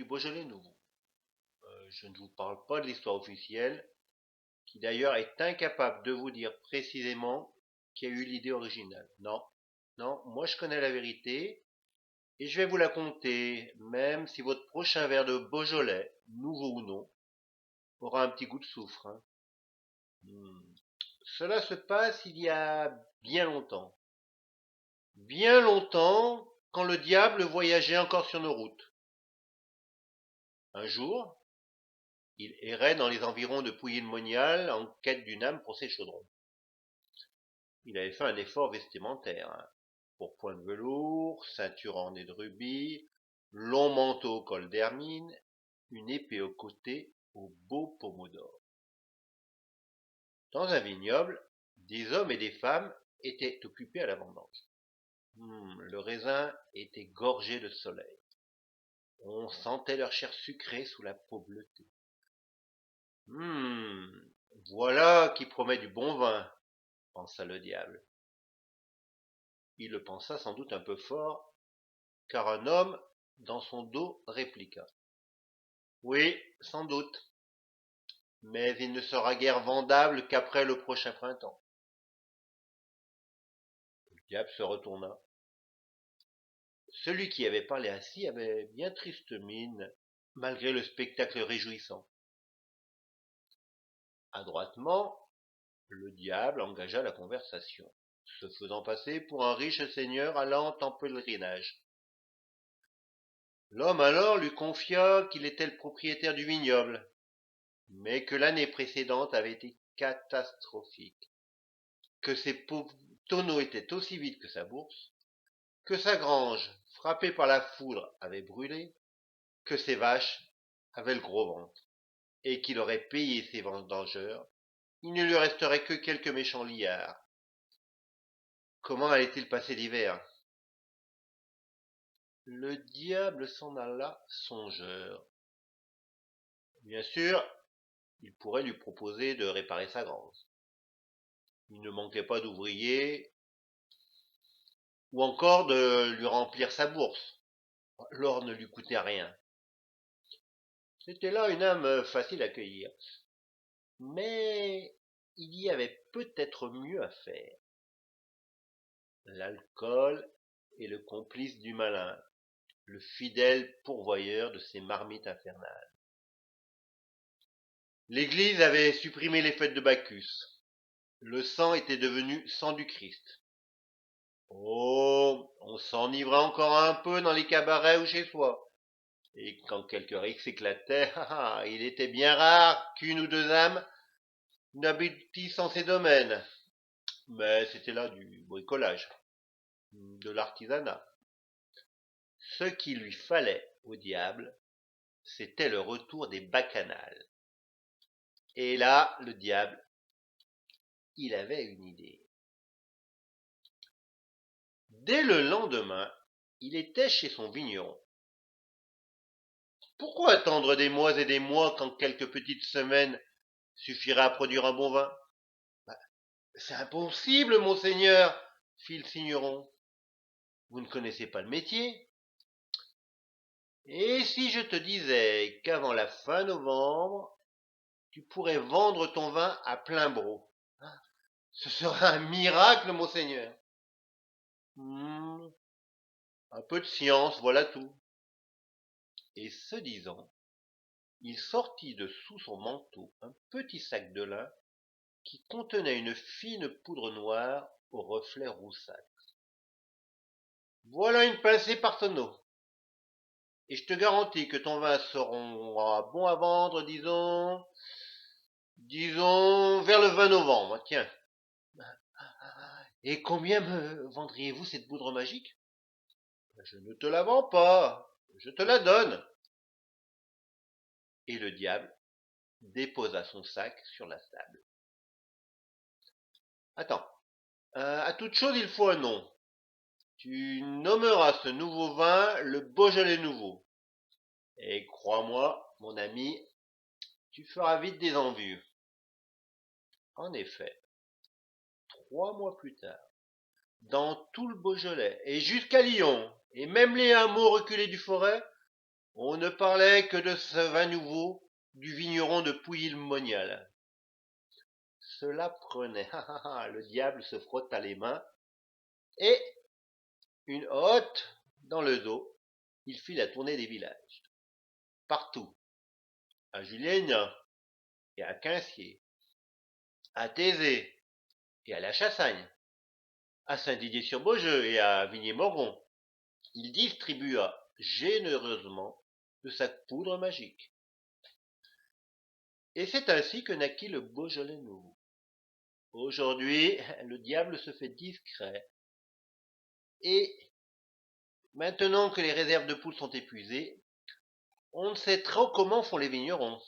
du Beaujolais nouveau. Je ne vous parle pas de l'histoire officielle, qui d'ailleurs est incapable de vous dire précisément qui a eu l'idée originale. Non, non, moi je connais la vérité, et je vais vous la conter, même si votre prochain verre de Beaujolais, nouveau ou non, aura un petit goût de soufre, hein. Hmm. Cela se passe il y a bien longtemps, quand le diable voyageait encore sur nos routes. Un jour, il errait dans les environs de Pouilly-le-Monial en quête d'une âme pour ses chaudrons. Il avait fait un effort vestimentaire, hein. Pourpoint de velours, ceinture ornée de rubis, long manteau au col d'hermine, une épée au côté au beau pommeau d'or. Dans un vignoble, des hommes et des femmes étaient occupés à la vendange. Le raisin était gorgé de soleil. On sentait leur chair sucrée sous la peau bleutée. Voilà qui promet du bon vin, pensa le diable. Il le pensa sans doute un peu fort, car un homme dans son dos répliqua. Oui, sans doute, mais il ne sera guère vendable qu'après le prochain printemps. Le diable se retourna. Celui qui avait parlé ainsi avait bien triste mine, malgré le spectacle réjouissant. Adroitement, le diable engagea la conversation, se faisant passer pour un riche seigneur allant en pèlerinage. L'homme alors lui confia qu'il était le propriétaire du vignoble, mais que l'année précédente avait été catastrophique, que ses tonneaux étaient aussi vides que sa bourse, que sa grange, frappée par la foudre, avait brûlé, que ses vaches avaient le gros ventre, et qu'il aurait payé ses vendangeurs, il ne lui resterait que quelques méchants liards. Comment allait-il passer l'hiver? Le diable s'en alla songeur. Bien sûr, il pourrait lui proposer de réparer sa grange. Il ne manquait pas d'ouvriers, ou encore de lui remplir sa bourse. L'or ne lui coûtait rien. C'était là une âme facile à cueillir. Mais il y avait peut-être mieux à faire. L'alcool est le complice du malin, le fidèle pourvoyeur de ses marmites infernales. L'Église avait supprimé les fêtes de Bacchus. Le sang était devenu sang du Christ. Oh, on s'enivrait encore un peu dans les cabarets ou chez soi. Et quand quelques rixes s'éclataient, il était bien rare qu'une ou deux âmes n'habitissent en ces domaines. Mais c'était là du bricolage, de l'artisanat. Ce qu'il lui fallait au diable, c'était le retour des bacchanales. Et là, le diable, il avait une idée. Dès le lendemain, il était chez son vigneron. Pourquoi attendre des mois et des mois quand quelques petites semaines suffiraient à produire un bon vin? C'est impossible, monseigneur, fit le signeron. Vous ne connaissez pas le métier. Et si je te disais qu'avant la fin novembre, tu pourrais vendre ton vin à plein broc? Ce serait un miracle, monseigneur. Un peu de science, voilà tout. Et ce disant, il sortit de sous son manteau un petit sac de lin qui contenait une fine poudre noire au reflet roussâtre. Voilà une pincée par tonneau. Et je te garantis que ton vin sera bon à vendre, disons vers le 20 novembre. Tiens. Et combien me vendriez-vous cette poudre magique? Je ne te la vends pas, je te la donne. Et le diable déposa son sac sur la table. Attends, à toute chose il faut un nom. Tu nommeras ce nouveau vin le Beaujolais nouveau. Et crois-moi, mon ami, tu feras vite des envieux. En effet, 3 mois plus tard, dans tout le Beaujolais, et jusqu'à Lyon, et même les hameaux reculés du forêt, On ne parlait que de ce vin nouveau du vigneron de Pouilly-le-Monial. Cela prenait. Le diable se frotta les mains et, une hotte dans le dos, il fit la tournée des villages. Partout, à Julienne et à Quincier, à Thésée et à la Chassagne, à Saint-Didier-sur-Beaujeu et à Vigny-Morgon, il distribua généreusement de sa poudre magique. Et c'est ainsi que naquit le Beaujolais nouveau. Aujourd'hui, le diable se fait discret. Et maintenant que les réserves de poudre sont épuisées, on ne sait trop comment font les vignerons.